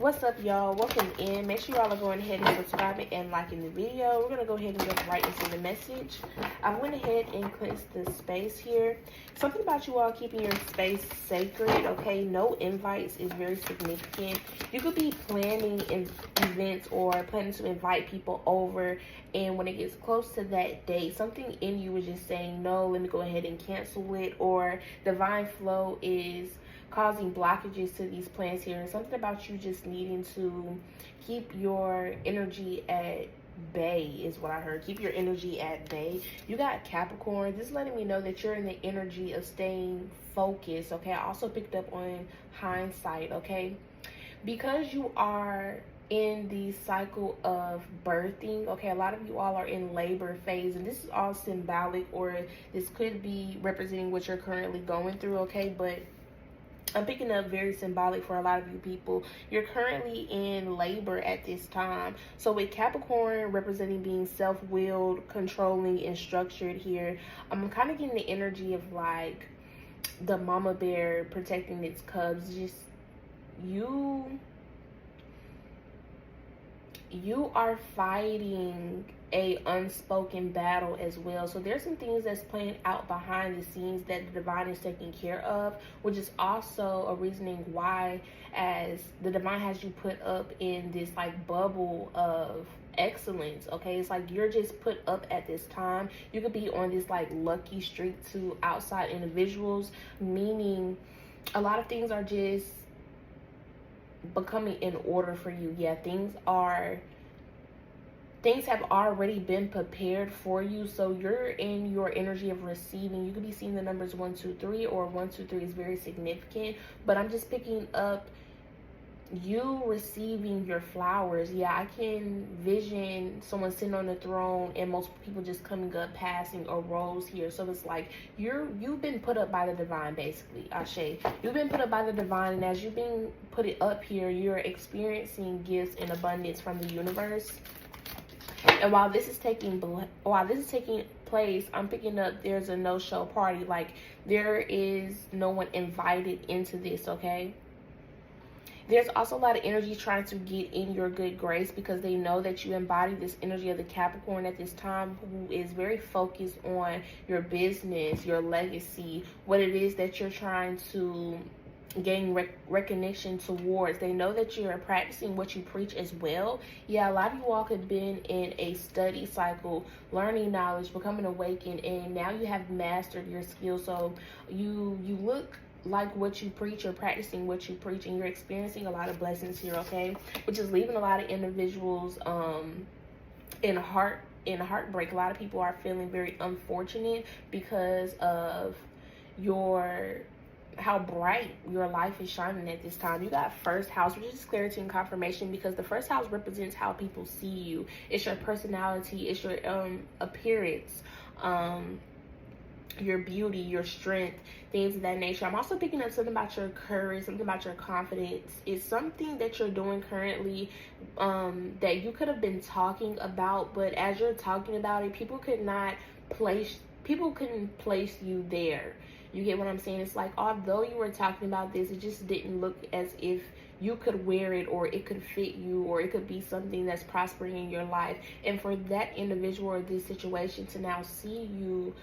What's up, y'all? Welcome in. Make sure y'all are going ahead and subscribing and liking the video. We're going to go ahead and jump right into the message. I went ahead and cleansed the space here. Something about you all keeping your space sacred, okay? No invites is very significant. You could be planning events or planning to invite people over, and when it gets close to that date, something in you is just saying, no, let me go ahead and cancel it, or divine flow is causing blockages to these plans here. And something about you just needing to keep your energy at bay is what I heard. Keep your energy at bay. You got Capricorn. This is letting me know that you're in the energy of staying focused, okay? I also picked up on hindsight, okay? Because you are in the cycle of birthing, okay, a lot of you all are in labor phase, and this is all symbolic, or this could be representing what you're currently going through, okay? But I'm picking up very symbolic for a lot of you people. You're currently in labor at this time. So with Capricorn representing being self-willed, controlling, and structured here, I'm kind of getting the energy of like the mama bear protecting its cubs. Just you are fighting a unspoken battle as well. So there's some things that's playing out behind the scenes that the divine is taking care of, which is also a reasoning why, as the divine has you put up in this like bubble of excellence, okay? It's like you're just put up at this time. You could be on this like lucky streak to outside individuals, meaning a lot of things are just becoming in order for you. Yeah, things have already been prepared for you, so you're in your energy of receiving. You could be seeing the numbers 1 2 3, or 1 2 3 is very significant, but I'm just picking up you receiving your flowers. Yeah, I can vision someone sitting on the throne and multiple people just coming up, passing a rose here. So it's like you've been put up by the divine, basically. Ashe, you've been put up by the divine, and as you've been put it up here, you're experiencing gifts in abundance from the universe. And while this is taking place, I'm picking up there's a no-show party. Like there is no one invited into this, okay? There's also a lot of energy trying to get in your good grace, because they know that you embody this energy of the Capricorn at this time, who is very focused on your business, your legacy, what it is that you're trying to gain recognition towards. They know that you're practicing what you preach as well. Yeah, a lot of you all could have been in a study cycle, learning knowledge, becoming awakened, and now you have mastered your skills. So you look like what you preach, you're practicing what you preach, and you're experiencing a lot of blessings here, okay? Which is leaving a lot of individuals in heartbreak. A lot of people are feeling very unfortunate because of how bright your life is shining at this time. You got first house, which is clarity and confirmation, because the first house represents how people see you. It's your personality, it's your appearance, your beauty, your strength, things of that nature. I'm also picking up something about your courage, something about your confidence. It's something that you're doing currently that you could have been talking about, but as you're talking about it, people couldn't place you there. You get what I'm saying? It's like, although you were talking about this, it just didn't look as if you could wear it, or it could fit you, or it could be something that's prospering in your life. And for that individual or this situation to now see you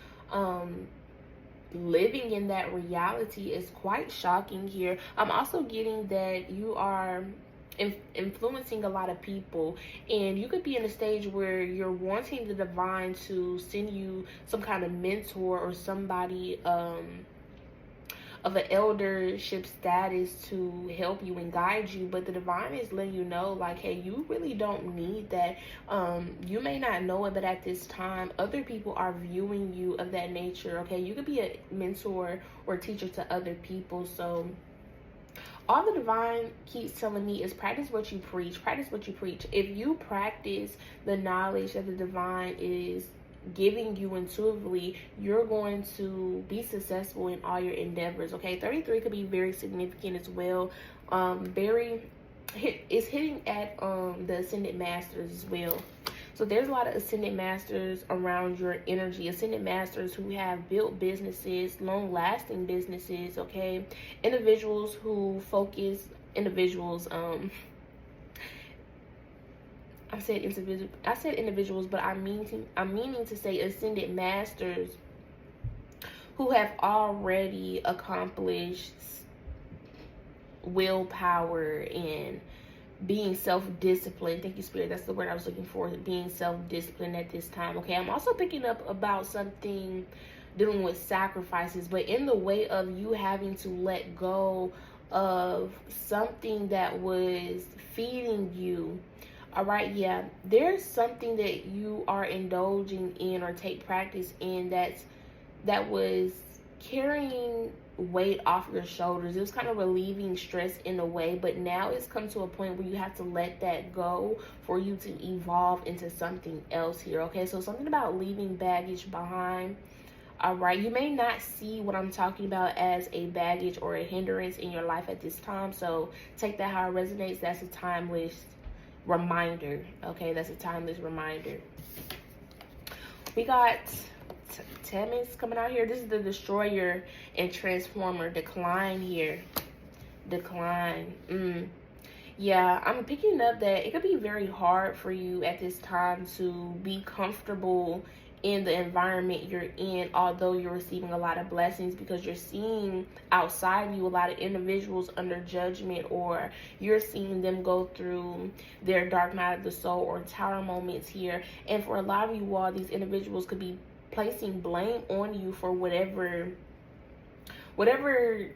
living in that reality is quite shocking here. I'm also getting that you are influencing a lot of people, and you could be in a stage where you're wanting the divine to send you some kind of mentor or somebody of an eldership status to help you and guide you, but the divine is letting you know, like, hey, you really don't need that. You may not know it, but at this time, other people are viewing you of that nature, okay? You could be a mentor or teacher to other people. So all the divine keeps telling me is practice what you preach. Practice what you preach. If you practice the knowledge that the divine is giving you intuitively, you're going to be successful in all your endeavors, okay? 33 could be very significant as well. It's hitting at the Ascended Masters as well. So there's a lot of Ascended Masters around your energy. Ascended Masters who have built businesses, long-lasting businesses, okay? Individuals who focus, I said individuals, but I'm meaning to say ascended masters who have already accomplished willpower and being self-disciplined. Thank you, Spirit. That's the word I was looking for. Being self-disciplined at this time. Okay, I'm also picking up about something dealing with sacrifices, but in the way of you having to let go of something that was feeding you. All right, yeah, there's something that you are indulging in or take practice in that was carrying weight off your shoulders. It was kind of relieving stress in a way, but now it's come to a point where you have to let that go for you to evolve into something else here. Okay, so something about leaving baggage behind. All right, you may not see what I'm talking about as a baggage or a hindrance in your life at this time, so take that how it resonates. That's a timeless reminder. Okay, that's a timeless reminder. We got Tammuz coming out here. This is the Destroyer and Transformer. Decline here. Decline. Yeah, I'm picking up that it could be very hard for you at this time to be comfortable in the environment you're in, although you're receiving a lot of blessings, because you're seeing outside you a lot of individuals under judgment, or you're seeing them go through their dark night of the soul or tower moments here. And for a lot of you all, these individuals could be placing blame on you for whatever they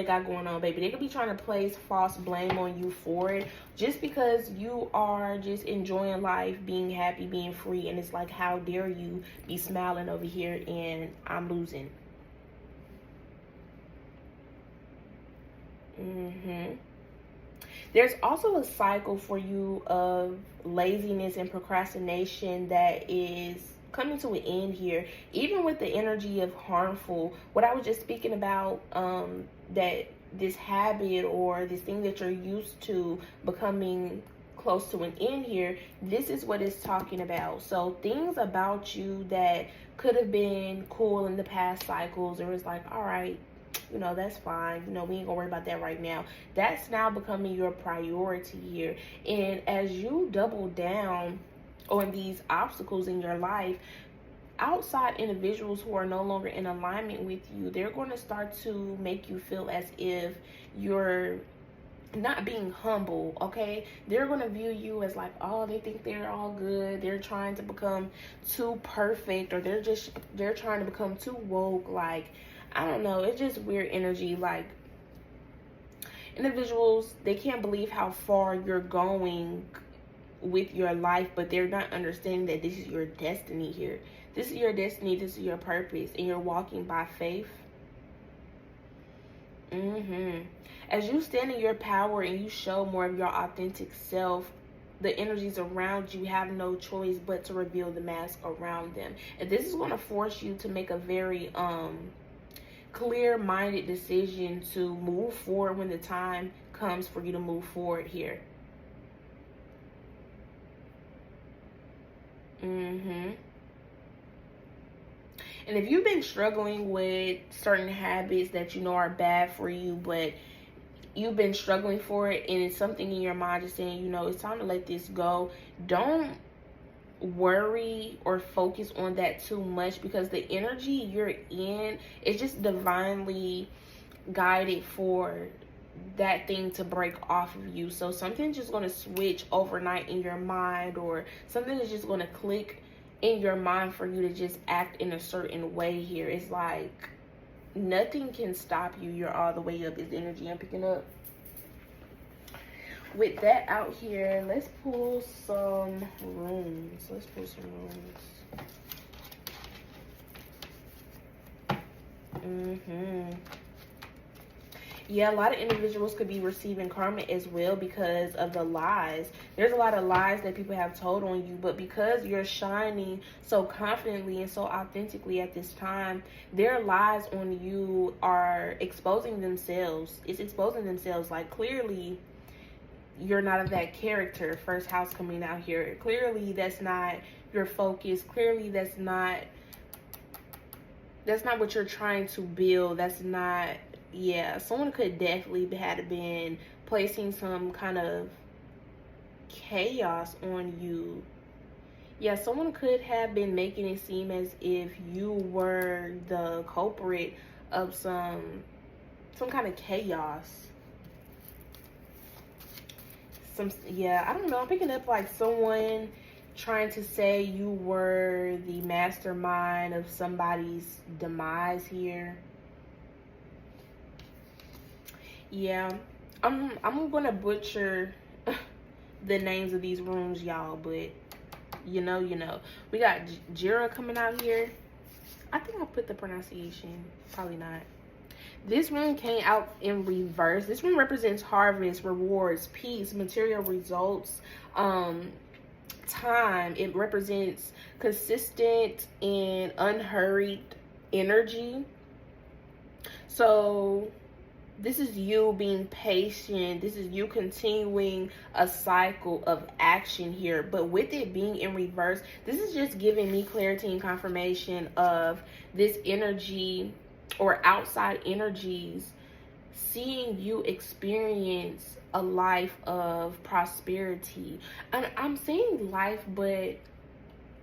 got going on, baby. They could be trying to place false blame on you for it, just because you are just enjoying life, being happy, being free. And it's like, how dare you be smiling over here and I'm losing. There's also a cycle for you of laziness and procrastination that is coming to an end here, even with the energy of harmful, what I was just speaking about, that this habit or this thing that you're used to becoming close to an end here, this is what it's talking about. So things about you that could have been cool in the past cycles, or it's like, all right, you know, that's fine, you know, we ain't gonna worry about that right now, that's now becoming your priority here. And as you double down on these obstacles in your life, outside individuals who are no longer in alignment with you, they're going to start to make you feel as if you're not being humble. Okay, they're going to view you as like, oh, they think they're all good, they're trying to become too perfect, or they're trying to become too woke. Like, I don't know, it's just weird energy. Like, individuals, they can't believe how far you're going with your life, but they're not understanding that this is your destiny here. This is your destiny, this is your purpose, and you're walking by faith. As you stand in your power and you show more of your authentic self, the energies around you have no choice but to reveal the mask around them. And this is going to force you to make a very clear-minded decision to move forward when the time comes for you to move forward here. And if you've been struggling with certain habits that you know are bad for you, but you've been struggling for it, and it's something in your mind just saying, you know, it's time to let this go, don't worry or focus on that too much, because the energy you're in is just divinely guided for that thing to break off of you. So something's just going to switch overnight in your mind, or something is just going to click in your mind for you to just act in a certain way here. It's like nothing can stop you. You're all the way up is the energy I'm picking up. With that out here, let's pull some runes. Yeah, a lot of individuals could be receiving karma as well because of the lies. There's a lot of lies that people have told on you, but because you're shining so confidently and so authentically at this time, their lies on you are exposing themselves. It's exposing themselves. Like, clearly, you're not of that character. First house coming out here. Clearly, that's not your focus. Clearly, that's not what you're trying to build. That's not... Yeah, someone could definitely have been placing some kind of chaos on you. Yeah, someone could have been making it seem as if you were the culprit of some kind of chaos. Yeah, I don't know. I'm picking up like someone trying to say you were the mastermind of somebody's demise here. Yeah, I'm gonna butcher the names of these rooms, y'all, but you know. We got Jira coming out here. I think I put the pronunciation, probably not. This room came out in reverse. This room represents harvest, rewards, peace, material results, time. It represents consistent and unhurried energy. So this is you being patient. This is you continuing a cycle of action here. But with it being in reverse, this is just giving me clarity and confirmation of this energy or outside energies seeing you experience a life of prosperity. And I'm saying life, but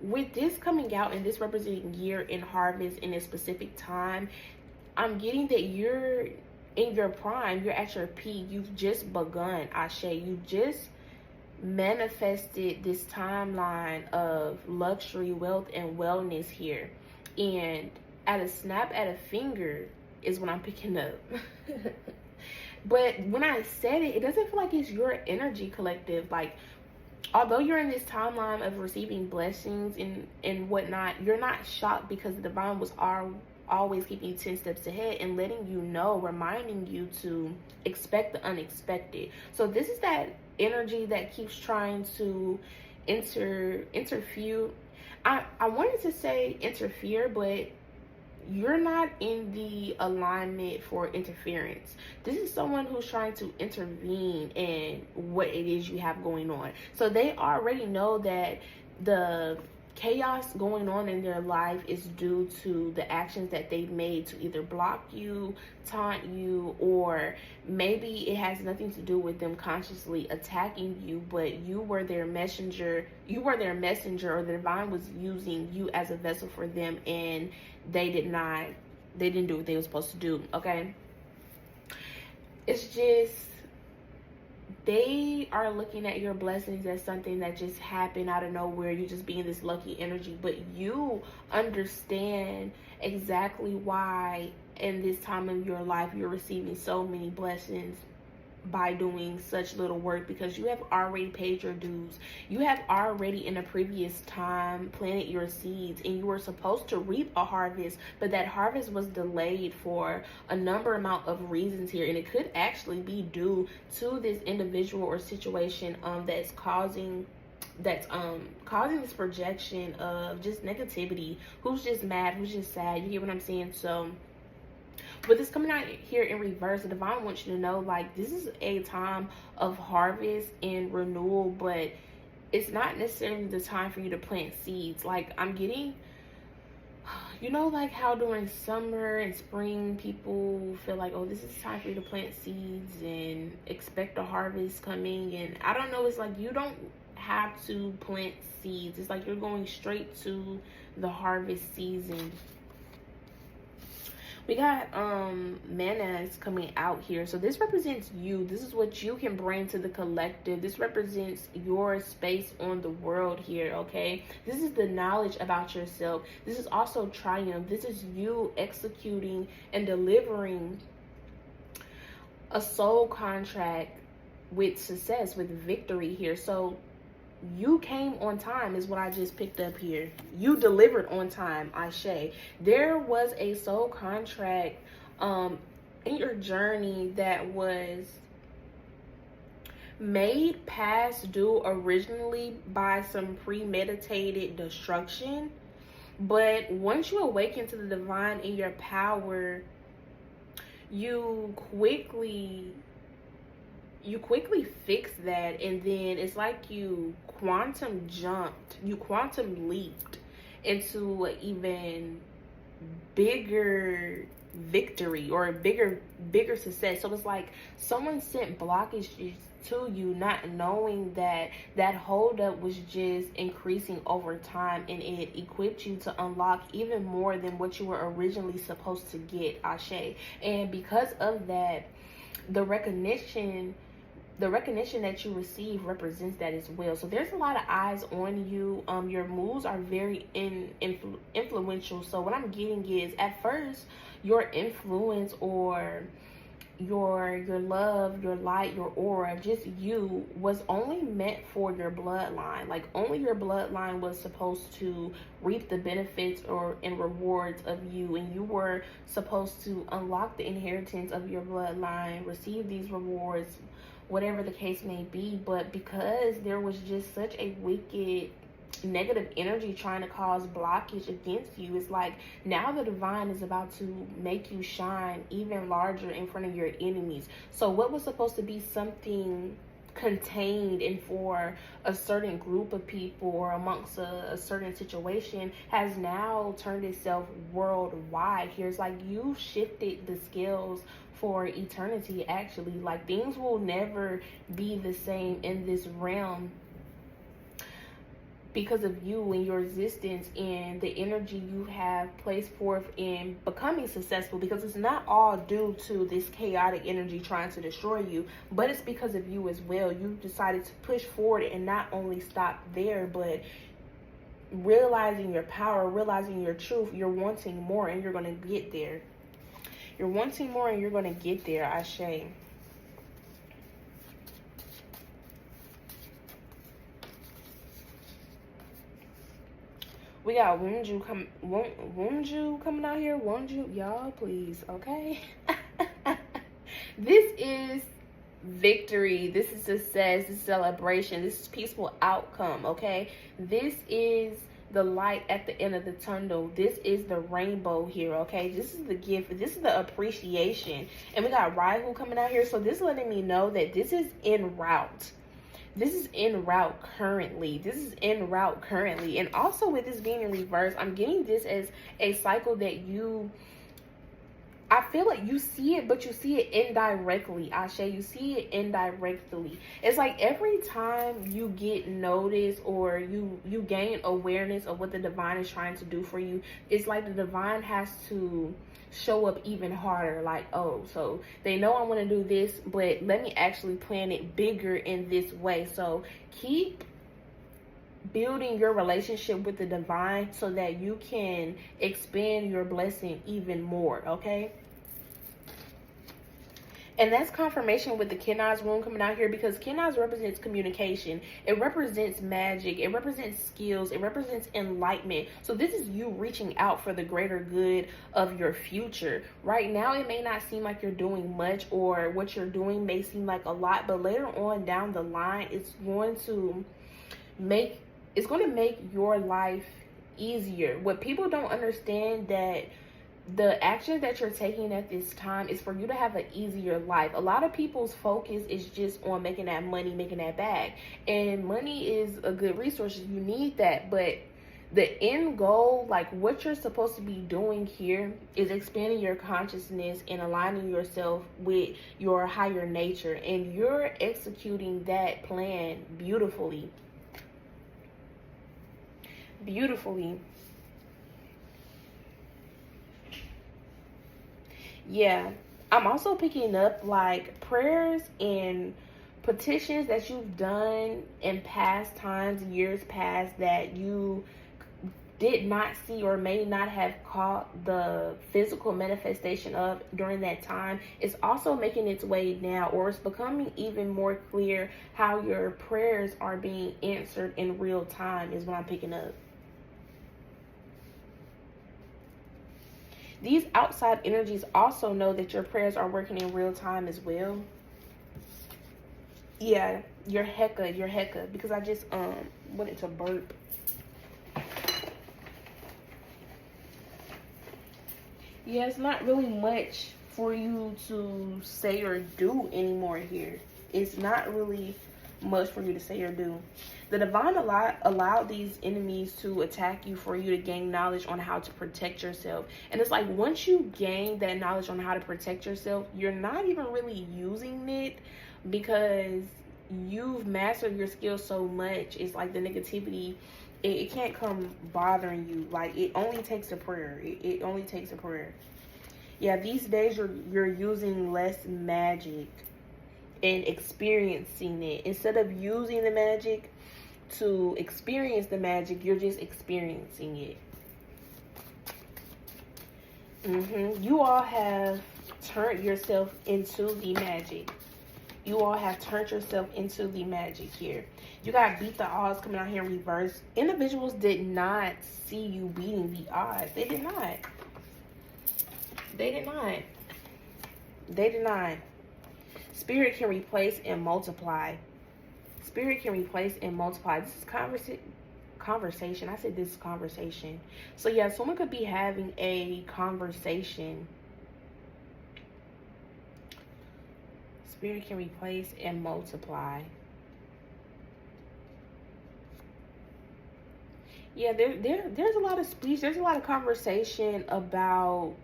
with this coming out and this representing year in harvest in a specific time, I'm getting that you're in your prime, you're at your peak, you've just begun, Ashe. You just manifested this timeline of luxury, wealth, and wellness here. And at a snap, at a finger is what I'm picking up. But when I said it, it doesn't feel like it's your energy collective. Like, although you're in this timeline of receiving blessings and whatnot, you're not shocked because the divine was always keeping you 10 steps ahead and letting you know, reminding you to expect the unexpected. So this is that energy that keeps trying to interfere. I wanted to say interfere, but you're not in the alignment for interference. This is someone who's trying to intervene in what it is you have going on. So they already know that the chaos going on in their life is due to the actions that they've made to either block you, taunt you, or maybe it has nothing to do with them consciously attacking you, but you were their messenger, or the divine was using you as a vessel for them, and they didn't do what they were supposed to do. Okay, it's just they are looking at your blessings as something that just happened out of nowhere. You just being this lucky energy, but you understand exactly why in this time of your life you're receiving so many blessings by doing such little work, because you have already paid your dues. You have already in a previous time planted your seeds, and you were supposed to reap a harvest, but that harvest was delayed for a number amount of reasons here, and it could actually be due to this individual or situation that's causing this projection of just negativity, who's just mad, who's just sad. You get what I'm saying? So with this coming out here in reverse, the divine wants you to know, like, this is a time of harvest and renewal, but it's not necessarily the time for you to plant seeds. Like, I'm getting, you know, like how during summer and spring people feel like, oh, this is time for you to plant seeds and expect a harvest coming. And I don't know, it's like you don't have to plant seeds. It's like you're going straight to the harvest season. We got Manas coming out here. So this represents you. This is what you can bring to the collective. This represents your space on the world here, okay? This is the knowledge about yourself. This is also triumph. This is you executing and delivering a soul contract with success, with victory here. So you came on time is what I just picked up here. You delivered on time, Ashe. There was a soul contract in your journey that was made past due originally by some premeditated destruction. But once you awaken to the divine in your power, you quickly fix that, and then it's like you quantum leaped into an even bigger victory or a bigger success. So it's like someone sent blockages to you, not knowing that that holdup was just increasing over time, and it equipped you to unlock even more than what you were originally supposed to get. Ashe. And because of that, the recognition that you receive represents that as well. So there's a lot of eyes on you. Your moves are very influential. So what I'm getting is, at first, your influence or your love, your light, your aura, just you, was only meant for your bloodline. Like, only your bloodline was supposed to reap the benefits or and rewards of you, and you were supposed to unlock the inheritance of your bloodline, receive these rewards, whatever the case may be. But because there was just such a wicked negative energy trying to cause blockage against you, it's like now the divine is about to make you shine even larger in front of your enemies. So what was supposed to be something contained and for a certain group of people or amongst a certain situation has now turned itself worldwide. Here's like you shifted the scales for eternity. Actually, like, things will never be the same in this realm because of you and your existence and the energy you have placed forth in becoming successful. Because it's not all due to this chaotic energy trying to destroy you, but it's because of you as well. You decided to push forward and not only stop there, but realizing your power, realizing your truth. You're wanting more and you're going to get there. You're wanting more and you're going to get there. Ashe. We got Wonju coming out here. Wonju, y'all, please, okay? This is victory. This is success. This is celebration. This is peaceful outcome, okay? This is the light at the end of the tunnel. This is the rainbow here, okay? This is the gift. This is the appreciation. And we got Rahu coming out here. So this is letting me know that this is en route. This is en route currently. This is en route currently. And also with this being in reverse, I'm getting this as a cycle that I feel like you see it, but you see it indirectly. Ashe, you see it indirectly. It's like every time you get noticed or you gain awareness of what the divine is trying to do for you, it's like the divine has to show up even harder. Like, oh, so they know I want to do this, but let me actually plan it bigger in this way. So keep building your relationship with the divine so that you can expand your blessing even more, okay? And that's confirmation with the Kenaz rune coming out here, because Kenaz represents communication. It represents magic. It represents skills. It represents enlightenment. So this is you reaching out for the greater good of your future. Right now, it may not seem like you're doing much, or what you're doing may seem like a lot, but later on down the line, it's going to make your life easier. What people don't understand, that the actions that you're taking at this time is for you to have an easier life. A lot of people's focus is just on making that money, making that bag. And money is a good resource. You need that. But the end goal, like what you're supposed to be doing here, is expanding your consciousness and aligning yourself with your higher nature. And you're executing that plan beautifully. Beautifully. Yeah, I'm also picking up like prayers and petitions that you've done in past times, years past, that you did not see or may not have caught the physical manifestation of during that time. It's also making its way now, or it's becoming even more clear how your prayers are being answered in real time, is what I'm picking up. These outside energies also know that your prayers are working in real time as well. Yeah, your Heka, because I just wanted to burp. Yeah, it's not really much for you to say or do anymore here. It's not really much for you to say or do. The divine allowed these enemies to attack you for you to gain knowledge on how to protect yourself. And it's like once you gain that knowledge on how to protect yourself, you're not even really using it because you've mastered your skill so much. It's like the negativity, it can't come bothering you. Like it only takes a prayer. It only takes a prayer. Yeah, these days you're using less magic and experiencing it. Instead of using the magic to experience the magic, you're just experiencing it. You all have turned yourself into the magic. You all have turned yourself into the magic here. You got beat the odds coming out here in reverse. Individuals did not see you beating the odds. They did not. They did not. They did not. Spirit can replace and multiply. Spirit can replace and multiply. This is conversation. I said this is conversation. So yeah, someone could be having a conversation. Spirit can replace and multiply. Yeah, there's a lot of speech. There's a lot of conversation about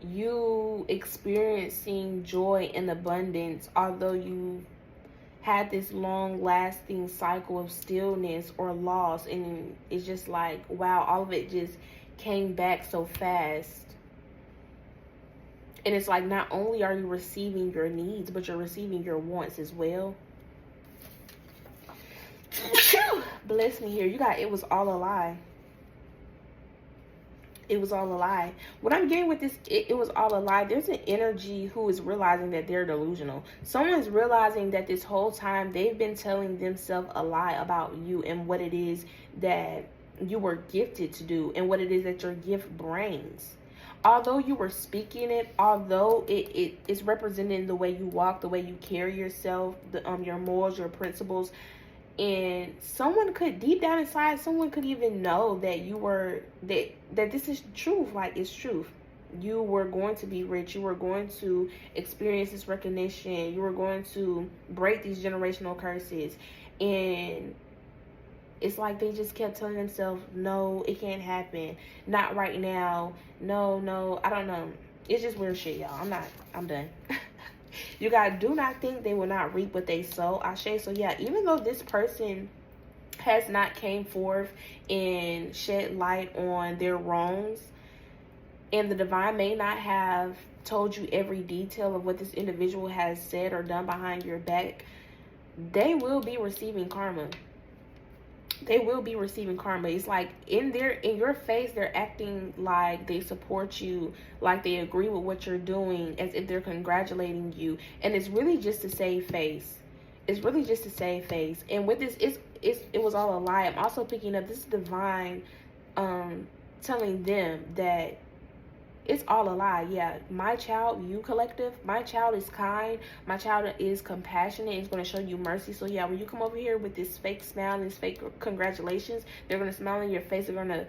you experiencing joy and abundance, although you had this long-lasting cycle of stillness or loss, and it's just like, wow, all of it just came back so fast. And it's like not only are you receiving your needs, but you're receiving your wants as well. Bless me here. You got, it was all a lie. It was all a lie. What I'm getting with this, it was all a lie. There's an energy who is realizing that they're delusional. Someone's realizing that this whole time they've been telling themselves a lie about you and what it is that you were gifted to do and what it is that your gift brings. Although you were speaking it, although it is representing the way you walk, the way you carry yourself, your morals, your principles. And someone could, deep down inside, someone could even know that you were, that this is truth. Like, it's truth. You were going to be rich. You were going to experience this recognition. You were going to break these generational curses. And it's like they just kept telling themselves, no, it can't happen. Not right now. No, I don't know. It's just weird shit, y'all. I'm done. You guys, do not think they will not reap what they sow. Ashe. So yeah, even though this person has not came forth and shed light on their wrongs, and the divine may not have told you every detail of what this individual has said or done behind your back, they will be receiving karma. They will be receiving karma. It's like in your face, they're acting like they support you, like they agree with what you're doing, as if they're congratulating you. And it's really just to save face. It's really just to save face. And with this, it was all a lie. I'm also picking up this divine telling them that it's all a lie. Yeah, my child, you collective, my child is kind. My child is compassionate. It's going to show you mercy. So yeah, when you come over here with this fake smile and this fake congratulations, they're going to smile in your face. They're going to,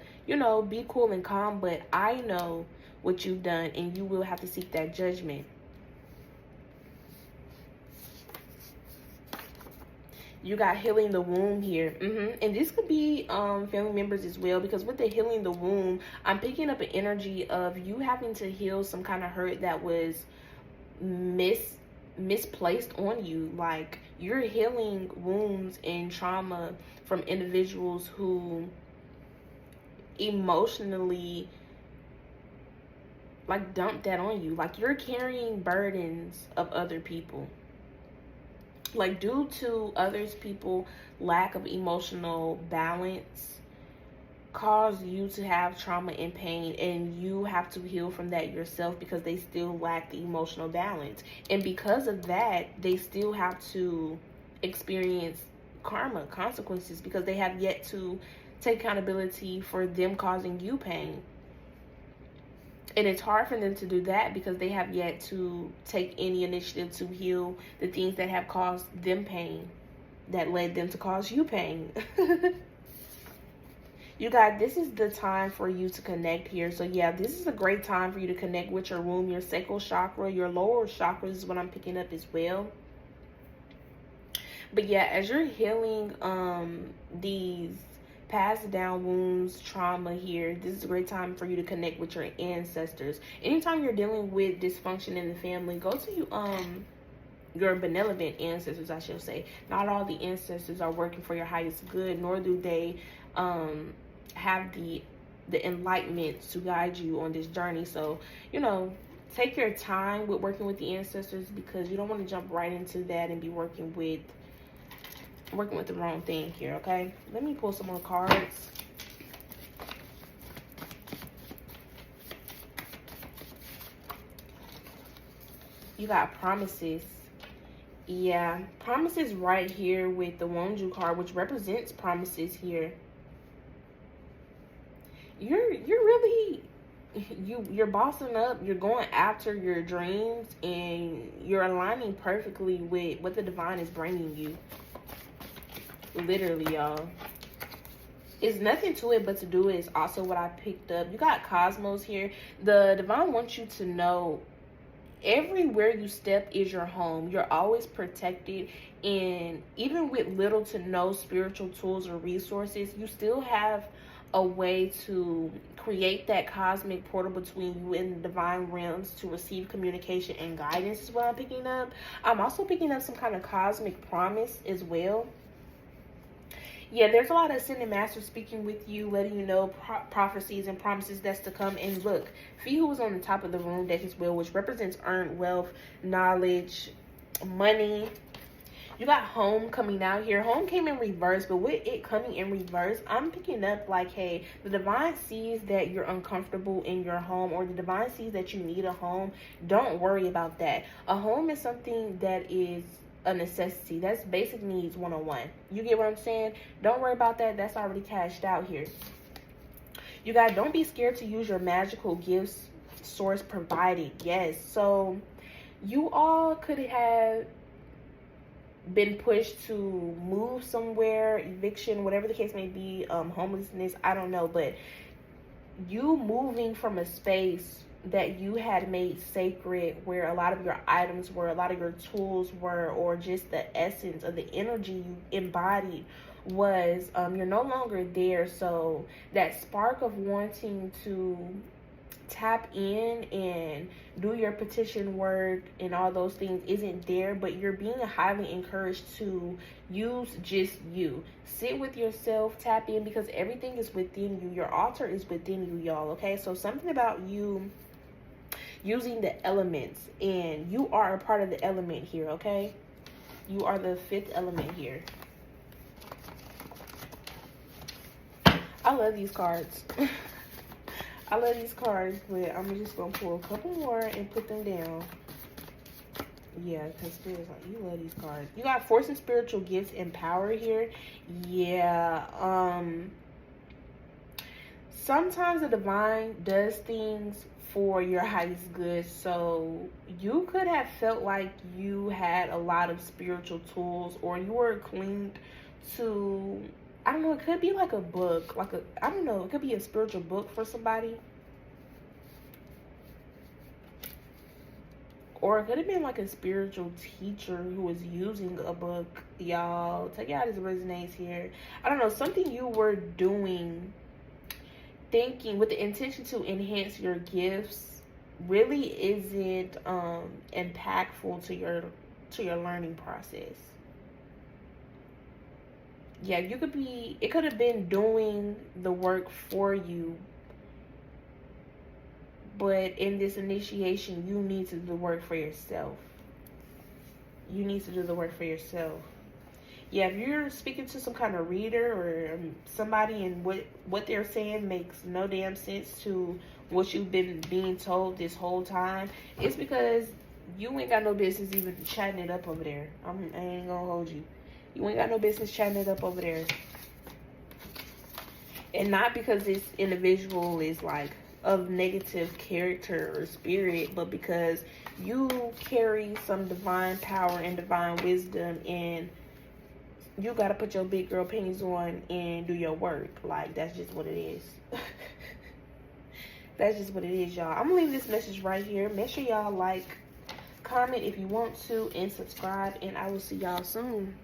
be cool and calm. But I know what you've done, and you will have to seek that judgment. You got healing the womb here. And this could be family members as well, because with the healing the womb, I'm picking up an energy of you having to heal some kind of hurt that was misplaced on you. Like, you're healing wounds and trauma from individuals who emotionally dumped that on you. Like, you're carrying burdens of other people. Like, due to others people lack of emotional balance, cause you to have trauma and pain, and you have to heal from that yourself because they still lack the emotional balance. And because of that, they still have to experience karma, consequences, because they have yet to take accountability for them causing you pain. And it's hard for them to do that because they have yet to take any initiative to heal the things that have caused them pain, that led them to cause you pain. You guys, this is the time for you to connect here. So yeah, this is a great time for you to connect with your womb, your sacral chakra, your lower chakras is what I'm picking up as well. But yeah, as you're healing these passed down wounds, trauma here, this is a great time for you to connect with your ancestors. Anytime you're dealing with dysfunction in the family, go to your benevolent ancestors, I should say. Not all the ancestors are working for your highest good, nor do they have the enlightenment to guide you on this journey. So, you know, take your time with working with the ancestors, because you don't want to jump right into that and be working with the wrong thing here. Okay, let me pull some more cards. You got promises. Yeah, promises right here with the Wonju card, which represents promises here. You're really you're bossing up, you're going after your dreams, and you're aligning perfectly with what the divine is bringing you. Literally, y'all. It's nothing to it but to do it is also what I picked up. You got Cosmos here. The divine wants you to know everywhere you step is your home. You're always protected, and even with little to no spiritual tools or resources, you still have a way to create that cosmic portal between you and the divine realms to receive communication and guidance is what I'm picking up. I'm also picking up some kind of cosmic promise as well. Yeah, there's a lot of ascended masters speaking with you, letting you know prophecies and promises that's to come. And look, Fee, who was on the top of the room deck as well, which represents earned wealth, knowledge, money. You got home coming out here. Home came in reverse, but with it coming in reverse, I'm picking up like, hey, the divine sees that you're uncomfortable in your home, or the divine sees that you need a home. Don't worry about that. A home is something that is a necessity. That's basic needs 101. You get what I'm saying? Don't worry about that. That's already cashed out here. You guys, don't be scared to use your magical gifts source provided. Yes. So you all could have been pushed to move somewhere, eviction, whatever the case may be, homelessness, I don't know, but you moving from a space that you had made sacred, where a lot of your items were, a lot of your tools were, or just the essence of the energy you embodied was, you're no longer there. So that spark of wanting to tap in and do your petition work and all those things isn't there, but you're being highly encouraged to use just you. Sit with yourself, tap in, because everything is within you. Your altar is within you, y'all. Okay, so something about you using the elements, and you are a part of the element here. Okay, you are the fifth element here. I love these cards. I love these cards, but I'm just going to pull a couple more and put them down. Yeah, because Spirit's like, you love these cards. You got force and spiritual gifts and power here. Yeah. Sometimes the divine does things for your highest good. So you could have felt like you had a lot of spiritual tools, or you were clinged to, I don't know, it could be like a book, like I don't know, it could be a spiritual book for somebody. Or it could have been like a spiritual teacher who was using a book, y'all. Take it out as it resonates here. I don't know, something you were doing, thinking with the intention to enhance your gifts, really isn't impactful to your learning process. Yeah, you could be, it could have been doing the work for you, but in this initiation, you need to do the work for yourself. You need to do the work for yourself. Yeah, if you're speaking to some kind of reader or somebody, and what they're saying makes no damn sense to what you've been being told this whole time, it's because you ain't got no business even chatting it up over there. I ain't gonna hold you. You ain't got no business chatting it up over there. And not because this individual is like of negative character or spirit, but because you carry some divine power and divine wisdom, and you got to put your big girl panties on and do your work. Like, that's just what it is. That's just what it is, y'all. I'm gonna leave this message right here. Make sure y'all like, comment if you want to, and subscribe, and I will see y'all soon.